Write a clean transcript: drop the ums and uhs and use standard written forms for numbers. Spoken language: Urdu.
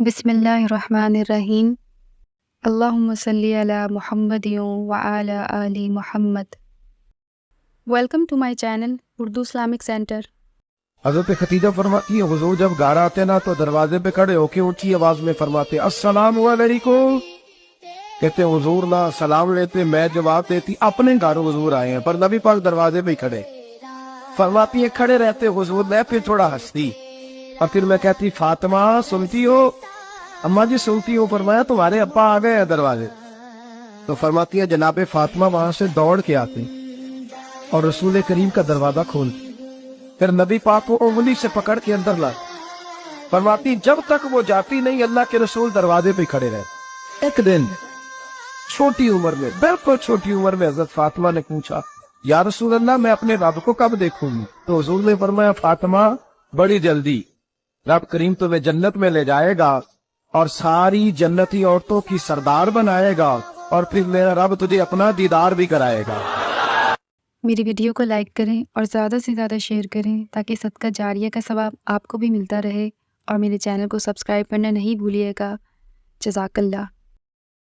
بسم اللہ الرحمن الرحیم۔ اللہم صلی علی محمد وعلی آل Muhammad. Welcome to my channel Urdu Islamic centre. حضرت خدیجہ فرماتی ہے حضور جب گھر آتے نا تو دروازے پہ کھڑے ہو کے اونچی آواز میں فرماتے السلام علیکم، کہتے حضور نہ سلام لیتے، میں جواب دیتی اپنے گھر حضور آئے ہیں، پر نبی پاک دروازے پہ ہی کھڑے فرماتی ہے کھڑے رہتے حضور، میں پھر تھوڑا ہنستی اور پھر میں کہتی فاطمہ سنتی ہو؟ اماں جی سنتی ہو؟ فرمایا تمہارے ابا آ گئے ہیں دروازے، تو فرماتی ہے جناب فاطمہ وہاں سے دوڑ کے آتے اور رسول کریم کا دروازہ کھولتے، پھر نبی پاک کو انگلی سے پکڑ کے اندر لا، فرماتی جب تک وہ جاتی نہیں اللہ کے رسول دروازے پہ کھڑے رہتے۔ ایک دن چھوٹی عمر میں، بالکل چھوٹی عمر میں حضرت فاطمہ نے پوچھا یا رسول اللہ میں اپنے رب کو کب دیکھوں گی؟ تو حضور نے فرمایا فاطمہ بڑی جلدی، رب کریم تمہیں جنت میں لے جائے گا اور ساری جنتی عورتوں کی سردار بنائے گا، اور پھر میرا رب تجھے اپنا دیدار بھی کرائے گا۔ میری ویڈیو کو لائک کریں اور زیادہ سے زیادہ شیئر کریں تاکہ صدقہ جاریہ کا ثواب آپ کو بھی ملتا رہے، اور میرے چینل کو سبسکرائب کرنا نہیں بھولیے گا۔ جزاک اللہ۔